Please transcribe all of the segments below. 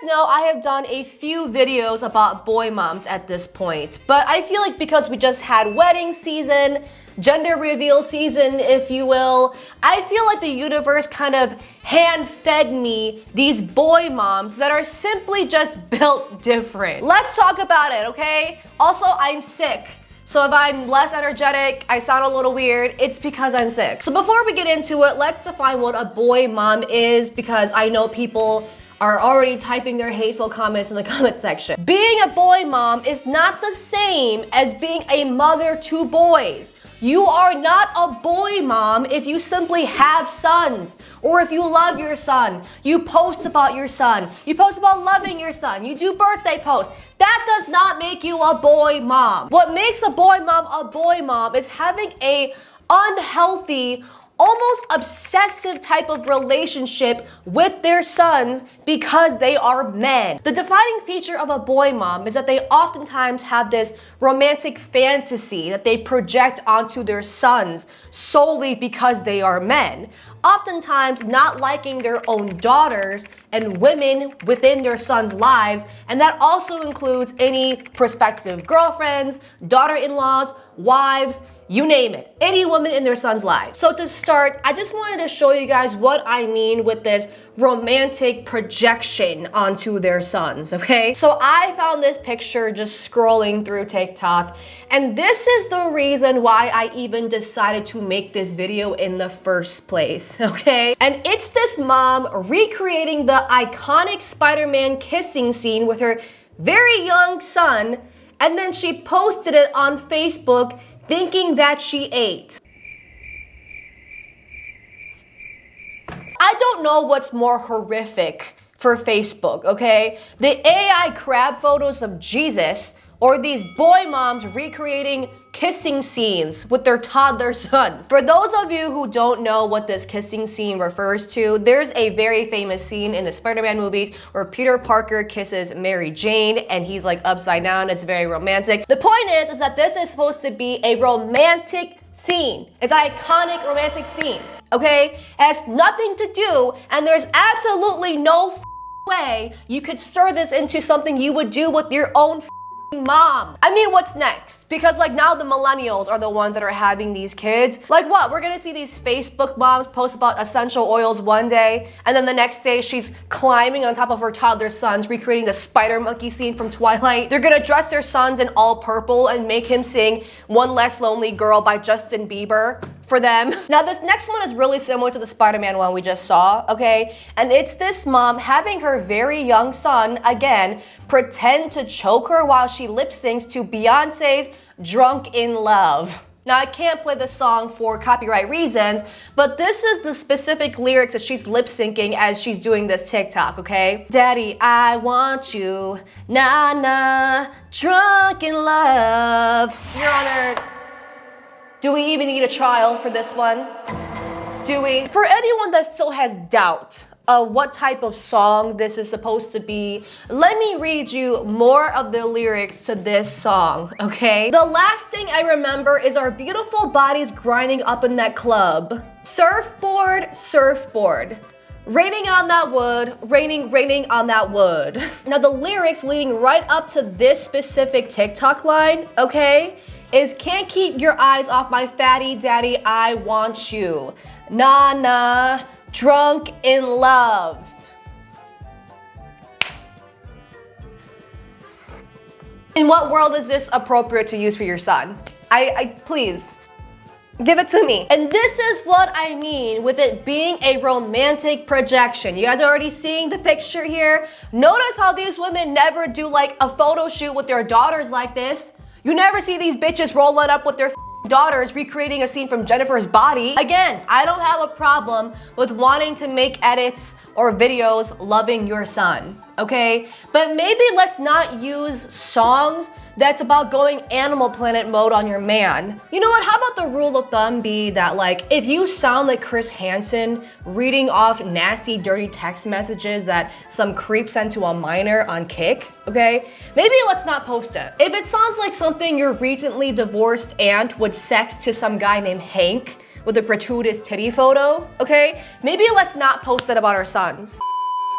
know, I have done a few videos about boy moms at this point, but I feel like because we just had wedding season, gender reveal season, if you will, I feel like the universe kind of hand-fed me these boy moms that are simply just built different. Let's talk about it, okay? Also, I'm sick. So if I'm less energetic, I sound a little weird, it's because I'm sick. So before we get into it, let's define what a boy mom is, because I know people are already typing their hateful comments in the comment section. Being a boy mom is not the same as being a mother to boys. You are not a boy mom if you simply have sons, or if you love your son, you post about your son, you post about loving your son, you do birthday posts. That does not make you a boy mom. What makes a boy mom is having a unhealthy, almost obsessive type of relationship with their sons because they are men. The defining feature of a boy mom is that they oftentimes have this romantic fantasy that they project onto their sons solely because they are men. Oftentimes not liking their own daughters and women within their sons' lives, and that also includes any prospective girlfriends, daughter-in-laws, wives, you name it, any woman in their son's life. So to start, I just wanted to show you guys what I mean with this romantic projection onto their sons, okay? So I found this picture just scrolling through TikTok, and this is the reason why I even decided to make this video in the first place, okay? And it's this mom recreating the iconic Spider-Man kissing scene with her very young son, and then she posted it on Facebook thinking that she ate. I don't know what's more horrific for Facebook, okay? The AI crab photos of Jesus, or these boy moms recreating kissing scenes with their toddler sons. For those of you who don't know what this kissing scene refers to, there's a very famous scene in the Spider-Man movies where Peter Parker kisses Mary Jane and he's like upside down. It's very romantic. The point is that this is supposed to be a romantic scene. It's an iconic romantic scene, okay? It has nothing to do, and there's absolutely no way you could stir this into something you would do with your own mom. I mean, what's next? Because like now the millennials are the ones that are having these kids. Like what? We're gonna see these Facebook moms post about essential oils one day, and then the next day she's climbing on top of her toddler sons, recreating the spider monkey scene from Twilight. They're gonna dress their sons in all purple and make him sing One Less Lonely Girl by Justin Bieber for them. Now this next one is really similar to the Spider-Man one we just saw, okay? And it's this mom having her very young son, again, pretend to choke her while she lip syncs to Beyonce's Drunk in Love. Now I can't play the song for copyright reasons, but this is the specific lyrics that she's lip syncing as she's doing this TikTok, okay? Daddy, I want you, nah nah, drunk in love. Your Honor, do we even need a trial for this one? Do we? For anyone that still has doubt of what type of song this is supposed to be, let me read you more of the lyrics to this song, okay? The last thing I remember is our beautiful bodies grinding up in that club. Surfboard, surfboard. Raining on that wood, raining on that wood. Now the lyrics leading right up to this specific TikTok line, okay, is can't keep your eyes off my fatty daddy, I want you. Nah, nah, drunk in love. In what world is this appropriate to use for your son? Please, give it to me. And this is what I mean with it being a romantic projection. You guys are already seeing the picture here. Notice how these women never do like a photo shoot with their daughters like this. You never see these bitches rolling up with their daughters recreating a scene from Jennifer's Body. Again, I don't have a problem with wanting to make edits or videos loving your son, okay? But maybe let's not use songs that's about going Animal Planet mode on your man. You know what, how about the rule of thumb be that like, if you sound like Chris Hansen reading off nasty, dirty text messages that some creep sent to a minor on Kik, okay? Maybe let's not post it. If it sounds like something your recently divorced aunt would sext to some guy named Hank with a gratuitous titty photo, okay? Maybe let's not post it about our sons.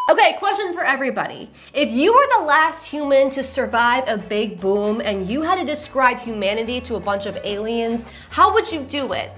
Okay, question for everybody. If you were the last human to survive a big boom and you had to describe humanity to a bunch of aliens, how would you do it?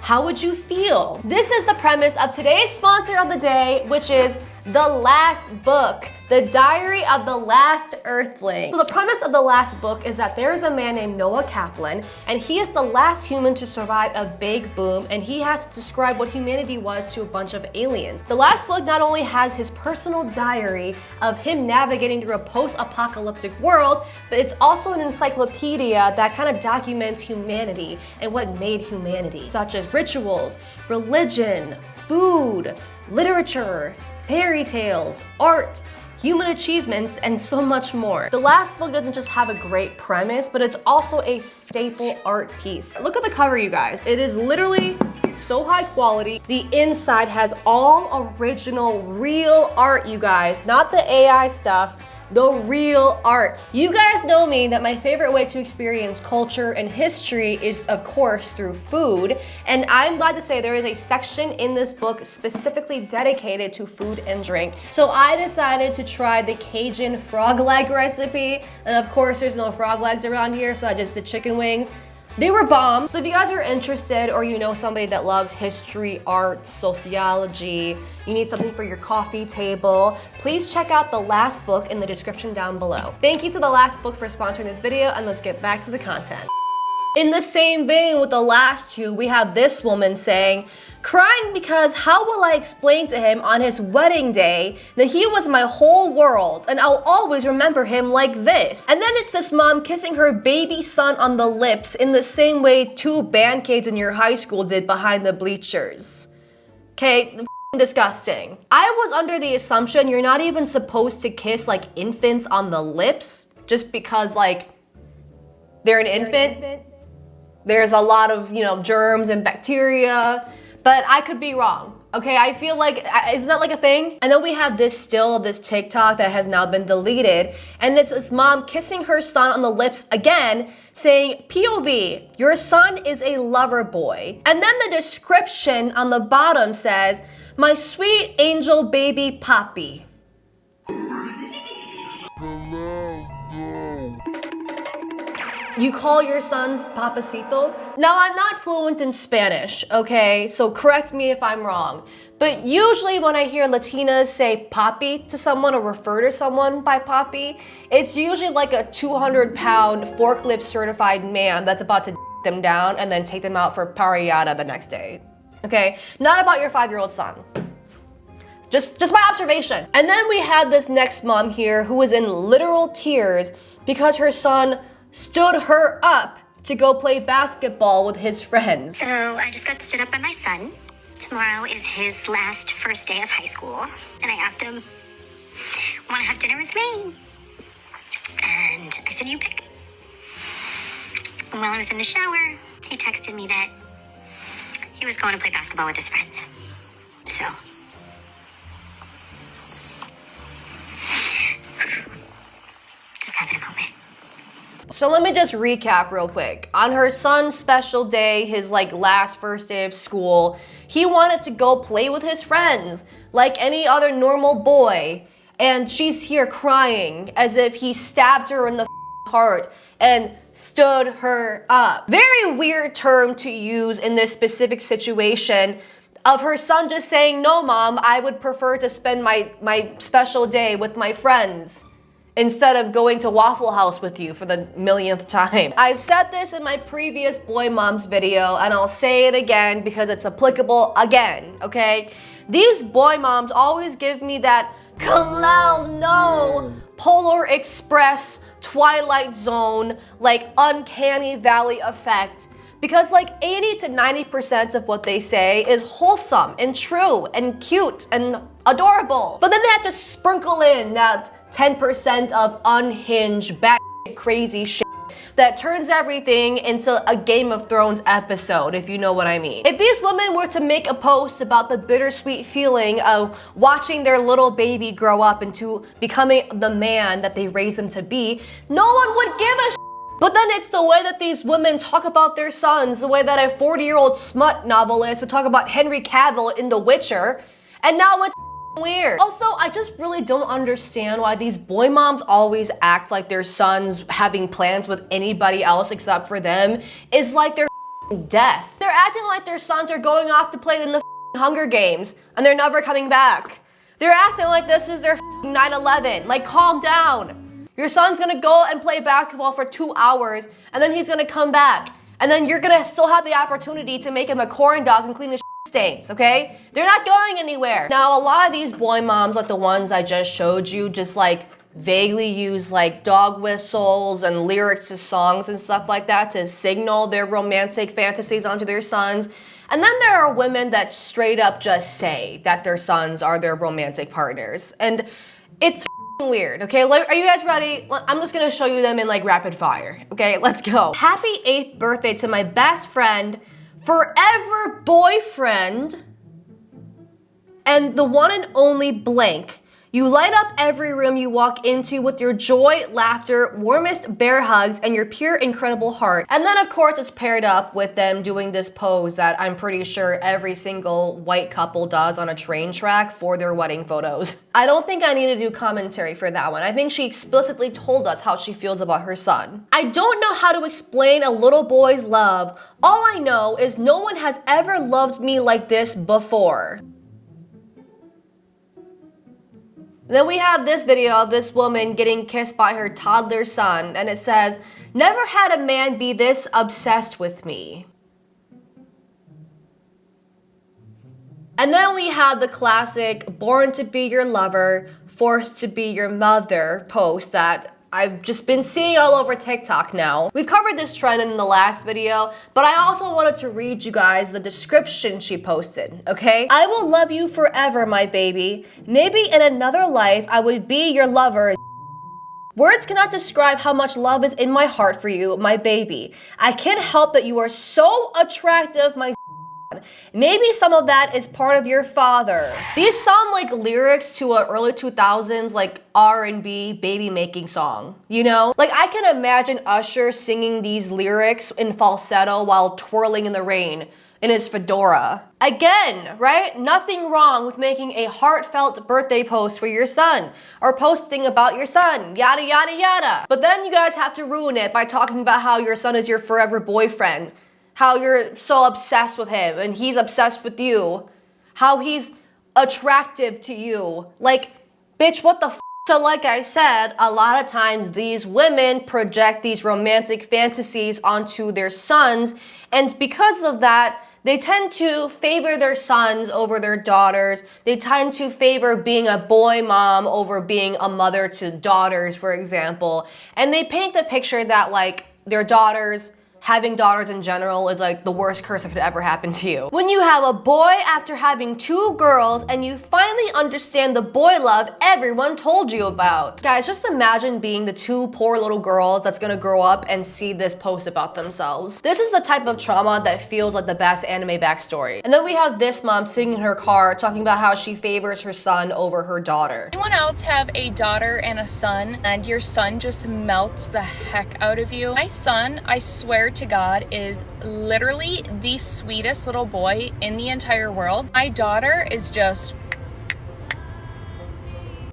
How would you feel? This is the premise of today's sponsor of the day, which is The Last Book, the Diary of the Last Earthling. So the premise of The Last Book is that there is a man named Noah Kaplan, and he is the last human to survive a big boom, and he has to describe what humanity was to a bunch of aliens. The Last Book not only has his personal diary of him navigating through a post-apocalyptic world, but it's also an encyclopedia that kind of documents humanity and what made humanity, such as rituals, religion, food, literature, fairy tales, art, human achievements, and so much more. The Last Book doesn't just have a great premise, but it's also a staple art piece. Look at the cover, you guys. It is literally so high quality. The inside has all original, real art, you guys, not the AI stuff. The real art. You guys know me that my favorite way to experience culture and history is, of course, through food. And I'm glad to say there is a section in this book specifically dedicated to food and drink. So I decided to try the Cajun frog leg recipe. And of course, there's no frog legs around here, so I just did chicken wings. They were bomb. So if you guys are interested, or you know somebody that loves history, art, sociology, you need something for your coffee table, please check out The Last Book in the description down below. Thank you to The Last Book for sponsoring this video, and let's get back to the content. In the same vein with the last two, we have this woman saying, crying because how will I explain to him on his wedding day that he was my whole world and I'll always remember him like this? And then it's this mom kissing her baby son on the lips in the same way two band kids in your high school did behind the bleachers. Okay, disgusting. I was under the assumption you're not even supposed to kiss like infants on the lips just because like they're an infant. There's a lot of, germs and bacteria, but I could be wrong. Okay, I feel like, isn't that like a thing? And then we have this still of this TikTok that has now been deleted, and it's this mom kissing her son on the lips again, saying, POV, your son is a lover boy. And then the description on the bottom says, my sweet angel baby Poppy. You call your sons Papacito? Now, I'm not fluent in Spanish, okay? So correct me if I'm wrong. But usually when I hear Latinas say papi to someone or refer to someone by papi, it's usually like a 200-pound forklift certified man that's about to them down and then take them out for parrillada the next day, okay? Not about your 5-year-old son. Just my observation. And then we have this next mom here who is in literal tears because her son stood her up to go play basketball with his friends. So I just got stood up by my son. Tomorrow is his first day of high school. And I asked him, want to have dinner with me? And I said, you pick. And while I was in the shower, he texted me that he was going to play basketball with his friends. So just having a moment. So let me just recap real quick. On her son's special day, his last first day of school, he wanted to go play with his friends like any other normal boy. And she's here crying as if he stabbed her in the heart and stood her up. Very weird term to use in this specific situation of her son just saying, no, mom, I would prefer to spend my special day with my friends instead of going to Waffle House with you for the millionth time. I've said this in my previous Boy Moms video, and I'll say it again because it's applicable again, okay? These boy moms always give me that no, Polar Express, Twilight Zone, uncanny valley effect. Because 80 to 90% of what they say is wholesome and true and cute and adorable. But then they have to sprinkle in that 10% of unhinged, batshit crazy shit that turns everything into a Game of Thrones episode, if you know what I mean. If these women were to make a post about the bittersweet feeling of watching their little baby grow up into becoming the man that they raised him to be, no one would give a shit. But then it's the way that these women talk about their sons, the way that a 40-year-old smut novelist would talk about Henry Cavill in The Witcher, and now it's weird. Also, I just really don't understand why these boy moms always act like their sons having plans with anybody else except for them is like their death. They're acting like their sons are going off to play in the Hunger Games and they're never coming back. They're acting like this is their 9/11. Like, calm down. Your son's gonna go and play basketball for 2 hours and then he's gonna come back. And then you're gonna still have the opportunity to make him a corn dog and clean the stains, okay? They're not going anywhere. Now, a lot of these boy moms, like the ones I just showed you, just like vaguely use like dog whistles and lyrics to songs and stuff like that to signal their romantic fantasies onto their sons. And then there are women that straight up just say that their sons are their romantic partners. And it's weird, okay? Are you guys ready? I'm just gonna show you them in like rapid fire, okay? Let's go. Happy 8th birthday to my best friend, forever boyfriend, and the one and only blank. You light up every room you walk into with your joy, laughter, warmest bear hugs, and your pure, incredible heart. And then, of course, it's paired up with them doing this pose that I'm pretty sure every single white couple does on a train track for their wedding photos. I don't think I need to do commentary for that one. I think she explicitly told us how she feels about her son. I don't know how to explain a little boy's love. All I know is no one has ever loved me like this before. Then we have this video of this woman getting kissed by her toddler son, and it says, "Never had a man be this obsessed with me." And then we have the classic "born to be your lover, forced to be your mother" post that I've just been seeing all over TikTok now. We've covered this trend in the last video, but I also wanted to read you guys the description she posted, okay? "I will love you forever, my baby. Maybe in another life I would be your lover. Words cannot describe how much love is in my heart for you, my baby. I can't help that you are so attractive, my Maybe some of that is part of your father." These sound like lyrics to an early 2000s like R&B baby making song, you know? Like, I can imagine Usher singing these lyrics in falsetto while twirling in the rain in his fedora. Again, right? Nothing wrong with making a heartfelt birthday post for your son or posting about your son, yada, yada, yada. But then you guys have to ruin it by talking about how your son is your forever boyfriend, how you're so obsessed with him and he's obsessed with you, how he's attractive to you. Like, bitch, what the f? So like I said, a lot of times these women project these romantic fantasies onto their sons, and because of that, they tend to favor their sons over their daughters. They tend to favor being a boy mom over being a mother to daughters, for example. And they paint the picture that like their daughters, having daughters in general is like the worst curse that could ever happen to you. When you have a boy after having 2 girls and you finally understand the boy love everyone told you about. Guys, just imagine being the 2 poor little girls that's gonna grow up and see this post about themselves. This is the type of trauma that feels like the best anime backstory. And then we have this mom sitting in her car talking about how she favors her son over her daughter. Anyone else have a daughter and a son and your son just melts the heck out of you? My son, I swear to God, is literally the sweetest little boy in the entire world. My daughter is just...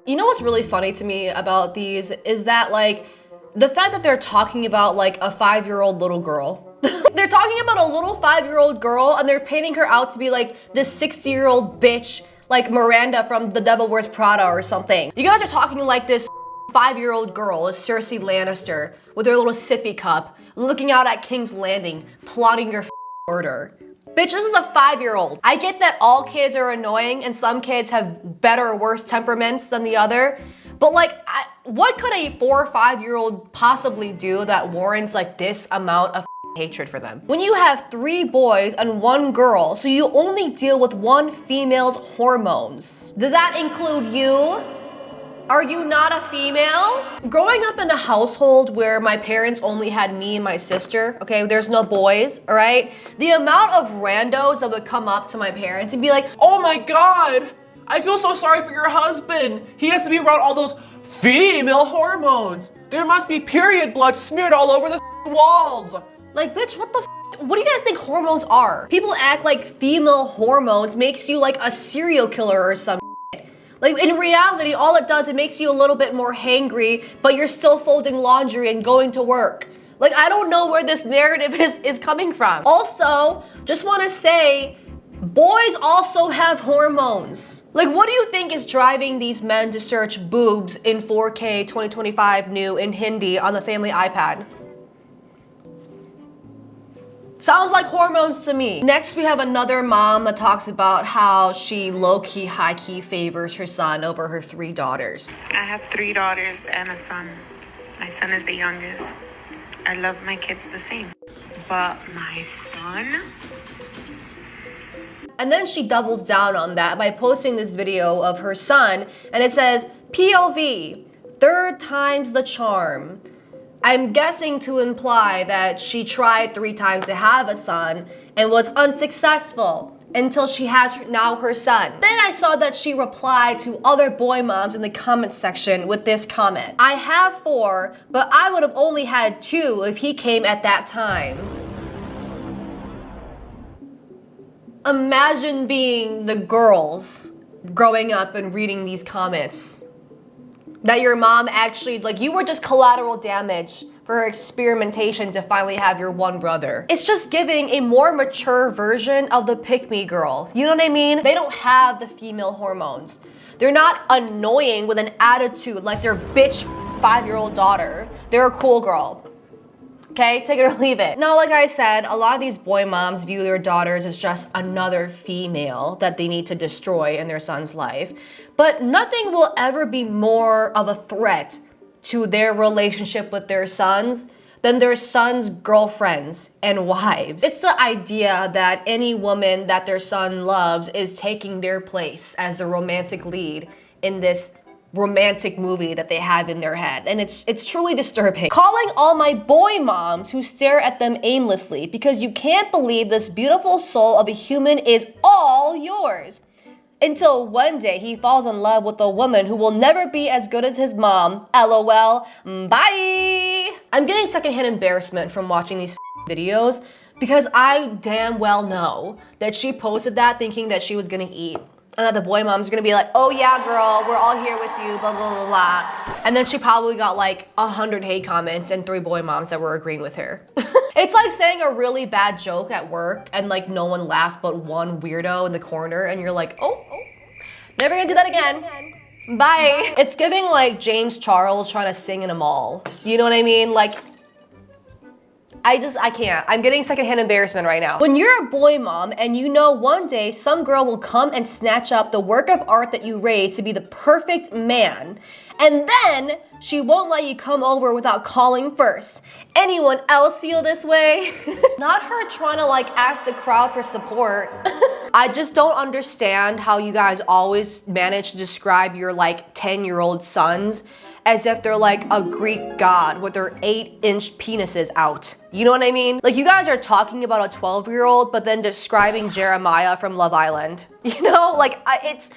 You know what's really funny to me about these is that like the fact that they're talking about like a 5-year-old little girl. They're talking about a little 5-year-old girl and they're painting her out to be like this 60-year-old bitch like Miranda from The Devil Wears Prada or something. You guys are talking like this 5-year-old girl is Cersei Lannister with her little sippy cup, looking out at King's Landing, plotting your murder. Bitch, this is a 5-year-old. I get that all kids are annoying and some kids have better or worse temperaments than the other, but like, what could a 4 or 5-year-old possibly do that warrants like this amount of hatred for them? When you have 3 boys and 1 girl, so you only deal with 1 female's hormones. Does that include you? Are you not a female? Growing up in a household where my parents only had me and my sister, okay, there's no boys, all right? The amount of randos that would come up to my parents and be like, "Oh my God, I feel so sorry for your husband. He has to be around all those female hormones. There must be period blood smeared all over the walls." Like, bitch, what do you guys think hormones are? People act like female hormones makes you like a serial killer or something. Like in reality, all it does, it makes you a little bit more hangry, but you're still folding laundry and going to work. Like, I don't know where this narrative is coming from. Also, just wanna say, boys also have hormones. Like, what do you think is driving these men to search boobs in 4K 2025 new in Hindi on the family iPad? Sounds like hormones to me. Next, we have another mom that talks about how she low-key, high-key favors her son over her 3 daughters. I have 3 daughters and a son. My son is the youngest. I love my kids the same. But my son? And then she doubles down on that by posting this video of her son, and it says, POV, 3rd time's the charm. I'm guessing to imply that she tried 3 times to have a son and was unsuccessful until she has now her son. Then I saw that she replied to other boy moms in the comment section with this comment. I have 4, but I would have only had 2 if he came at that time. Imagine being the girls growing up and reading these comments. That your mom actually, like, you were just collateral damage for her experimentation to finally have your one brother. It's just giving a more mature version of the pick-me girl. You know what I mean? They don't have the female hormones. They're not annoying with an attitude like their bitch 5-year-old daughter. They're a cool girl. Okay, take it or leave it. Now, like I said, a lot of these boy moms view their daughters as just another female that they need to destroy in their son's life. But nothing will ever be more of a threat to their relationship with their sons than their sons' girlfriends and wives. It's the idea that any woman that their son loves is taking their place as the romantic lead in this romantic movie that they have in their head, and it's truly disturbing. Calling all my boy moms who stare at them aimlessly because you can't believe this beautiful soul of a human is all yours. Until one day he falls in love with a woman who will never be as good as his mom. LOL. Bye! I'm getting secondhand embarrassment from watching these videos because I damn well know that she posted that thinking that she was gonna eat. And that the boy moms are gonna be like, oh yeah, girl, we're all here with you, blah, blah, blah, blah. And then she probably got like 100 hate comments and 3 boy moms that were agreeing with her. It's like saying a really bad joke at work and like no one laughs but one weirdo in the corner and you're like, oh, never gonna do that again. Bye. It's giving like James Charles trying to sing in a mall. You know what I mean? Like, I can't. I'm getting secondhand embarrassment right now. When you're a boy mom and you know one day some girl will come and snatch up the work of art that you raised to be the perfect man, and then she won't let you come over without calling first. Anyone else feel this way? Not her trying to like ask the crowd for support. I just don't understand how you guys always manage to describe your like 10-year-old sons as if they're like a Greek god with their 8-inch penises out. You know what I mean? Like, you guys are talking about a 12-year-old, but then describing Jeremiah from Love Island. You know, like, it's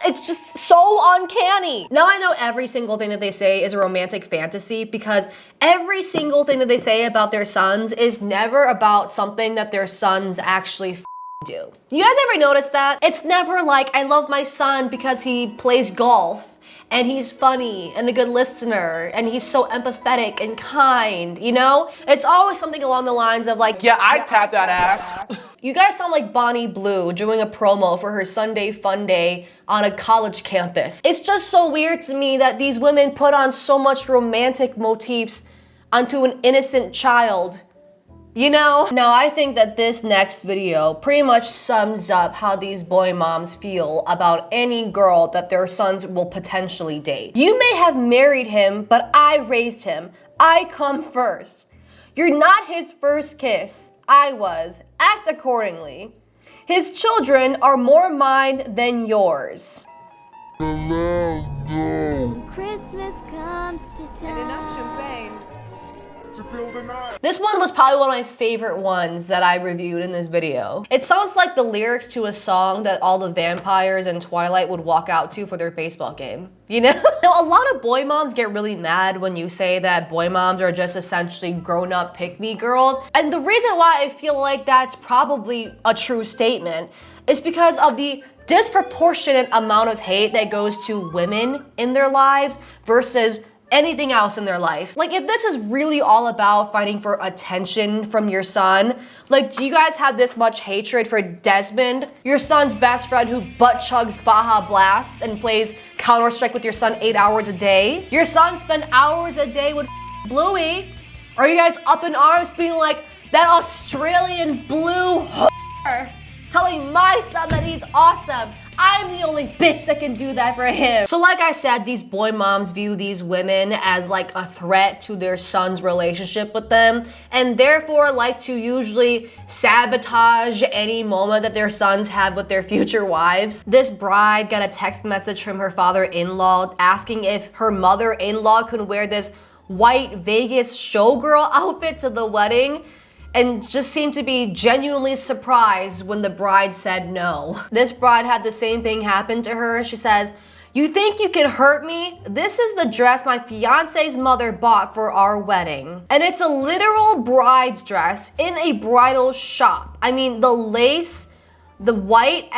just so uncanny. Now I know every single thing that they say is a romantic fantasy because every single thing that they say about their sons is never about something that their sons actually do. You guys ever notice that? It's never like, I love my son because he plays golf and he's funny and a good listener and he's so empathetic and kind, you know? It's always something along the lines of like, Yeah, I'd tap that ass. you guys sound like Bonnie Blue doing a promo for her Sunday Fun Day on a college campus. It's just so weird to me that these women put on so much romantic motifs onto an innocent child. You know? Now I think that this next video pretty much sums up how these boy moms feel about any girl that their sons will potentially date. You may have married him, but I raised him. I come first. You're not his first kiss. I was. Act accordingly. His children are more mine than yours. Christmas comes to town. This one was probably one of my favorite ones that I reviewed in this video. It sounds like the lyrics to a song that all the vampires in Twilight would walk out to for their baseball game. You know? Now, a lot of boy moms get really mad when you say that boy moms are just essentially grown-up pick-me girls. And the reason why I feel like that's probably a true statement is because of the disproportionate amount of hate that goes to women in their lives versus anything else in their life. Like, if this is really all about fighting for attention from your son, like, do you guys have this much hatred for Desmond, your son's best friend who butt chugs Baja Blasts and plays Counter-Strike with your son 8 hours a day? Your son spent hours a day with Bluey. Are you guys up in arms being like, that Australian blue whore telling my son that he's awesome? I'm the only bitch that can do that for him. So like I said, these boy moms view these women as like a threat to their son's relationship with them, and therefore like to usually sabotage any moment that their sons have with their future wives. This bride got a text message from her father-in-law asking if her mother-in-law could wear this white Vegas showgirl outfit to the wedding, and just seemed to be genuinely surprised when the bride said no. This bride had the same thing happen to her. She says, "You think you can hurt me? This is the dress my fiance's mother bought for our wedding." And it's a literal bride's dress in a bridal shop. I mean, the lace, the white,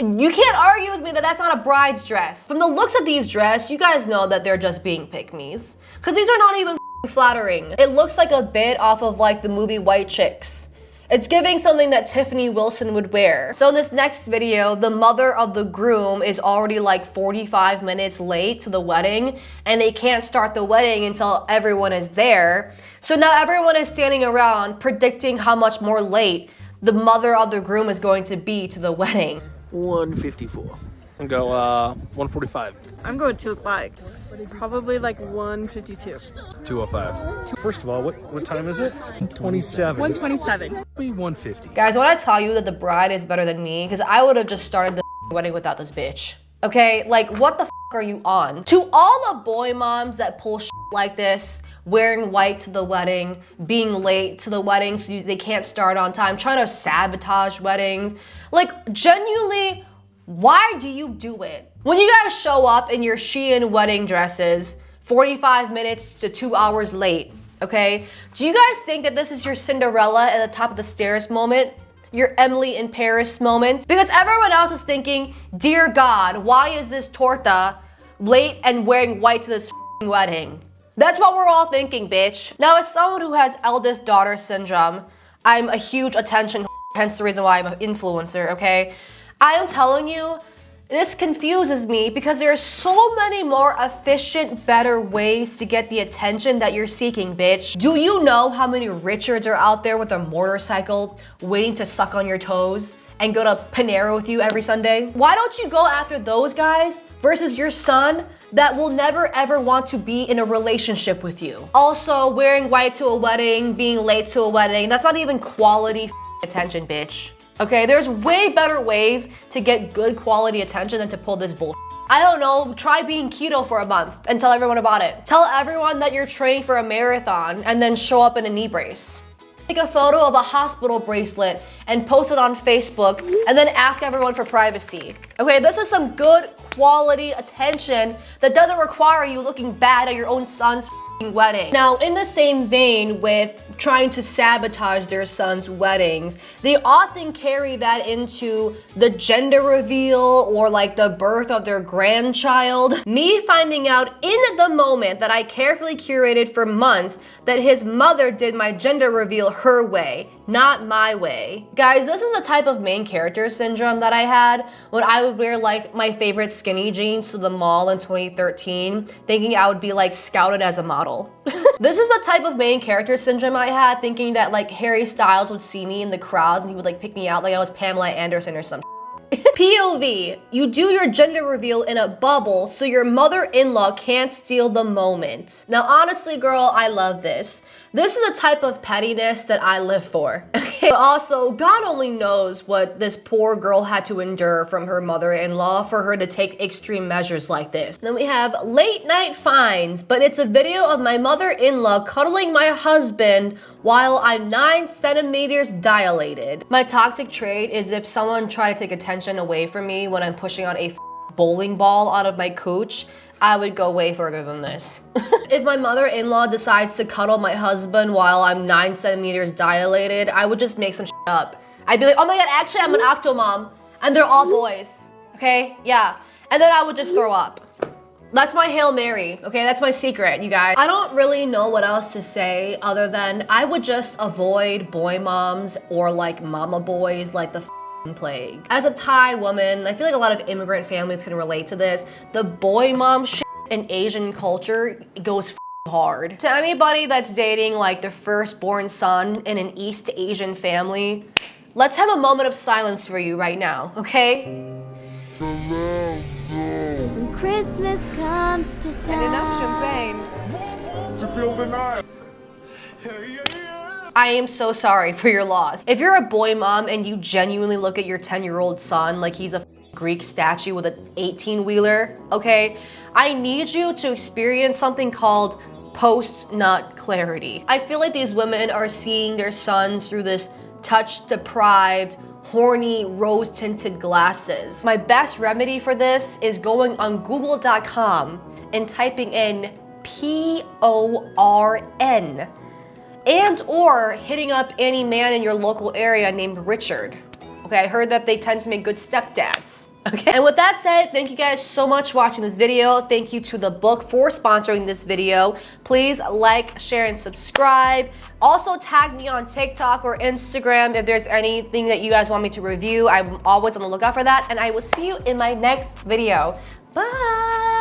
you can't argue with me that that's not a bride's dress. From the looks of these dresses, you guys know that they're just being pick-me's, because these are not even flattering. It looks like a bit off of like the movie White Chicks. It's giving something that Tiffany Wilson would wear. So in this next video, the mother of the groom is already like 45 minutes late to the wedding, and they can't start the wedding until everyone is there. So now everyone is standing around predicting how much more late the mother of the groom is going to be to the wedding. 1:54. I'll go 1:45. I'm going 2 o'clock. Probably like 1:52. 2:05. First of all, what time is it? 27. 1:27. Maybe 1:50. Guys, when I tell you that the bride is better than me, because I would have just started the wedding without this bitch. Okay, like what the are you on? To all the boy moms that pull like this, wearing white to the wedding, being late to the wedding so they can't start on time, trying to sabotage weddings, like genuinely, why do you do it? When you guys show up in your Shein wedding dresses, 45 minutes to 2 hours late, okay? Do you guys think that this is your Cinderella at the top of the stairs moment? Your Emily in Paris moment? Because everyone else is thinking, dear God, why is this torta late and wearing white to this wedding? That's what we're all thinking, bitch. Now, as someone who has eldest daughter syndrome, I'm a huge attention, hence the reason why I'm an influencer, okay? I am telling you, this confuses me because there are so many more efficient, better ways to get the attention that you're seeking, bitch. Do you know how many Richards are out there with a motorcycle waiting to suck on your toes and go to Panera with you every Sunday? Why don't you go after those guys versus your son that will never ever want to be in a relationship with you? Also, wearing white to a wedding, being late to a wedding, that's not even quality attention, bitch. Okay, there's way better ways to get good quality attention than to pull this bull. I don't know, try being keto for a month and tell everyone about it. Tell everyone that you're training for a marathon and then show up in a knee brace. Take a photo of a hospital bracelet and post it on Facebook and then ask everyone for privacy. Okay, this is some good quality attention that doesn't require you looking bad at your own son's wedding. Now, in the same vein with trying to sabotage their son's weddings, they often carry that into the gender reveal or like the birth of their grandchild. Me finding out in the moment that I carefully curated for months that his mother did my gender reveal her way, not my way. Guys, this is the type of main character syndrome that I had when I would wear like my favorite skinny jeans to the mall in 2013, thinking I would be like scouted as a model. This is the type of main character syndrome I had, thinking that like Harry Styles would see me in the crowds and he would like pick me out like I was Pamela Anderson or something. POV, you do your gender reveal in a bubble so your mother-in-law can't steal the moment. Now, honestly, girl, I love this. This is the type of pettiness that I live for. Okay. But also, God only knows what this poor girl had to endure from her mother-in-law for her to take extreme measures like this. Then we have late night finds, but it's a video of my mother-in-law cuddling my husband while I'm 9 centimeters dilated. My toxic trait is if someone tried to take attention away from me when I'm pushing on a bowling ball out of my cooch, I would go way further than this. If my mother-in-law decides to cuddle my husband while I'm 9 centimeters dilated, I would just make some shit up. I'd be like, oh my God, actually I'm an octomom. And they're all boys, okay? Yeah. And then I would just throw up. That's my Hail Mary, okay? That's my secret, you guys. I don't really know what else to say other than I would just avoid boy moms or like mama boys like the plague. As a Thai woman, I feel like a lot of immigrant families can relate to this. The boy mom shit in Asian culture goes hard. To anybody that's dating like their firstborn son in an East Asian family, let's have a moment of silence for you right now, okay? When Christmas comes to town. And enough champagne to feel the night. I am so sorry for your loss. If you're a boy mom and you genuinely look at your 10-year-old son like he's a Greek statue with an 18-wheeler, okay? I need you to experience something called post-nut clarity. I feel like these women are seeing their sons through this touch-deprived, horny, rose-tinted glasses. My best remedy for this is going on google.com and typing in PORN and or hitting up any man in your local area named Richard. Okay, I heard that they tend to make good stepdads. Okay, and with that said, thank you guys so much for watching this video. Thank you to The Book for sponsoring this video. Please like, share, and subscribe. Also tag me on TikTok or Instagram if there's anything that you guys want me to review. I'm always on the lookout for that, and I will see you in my next video. Bye!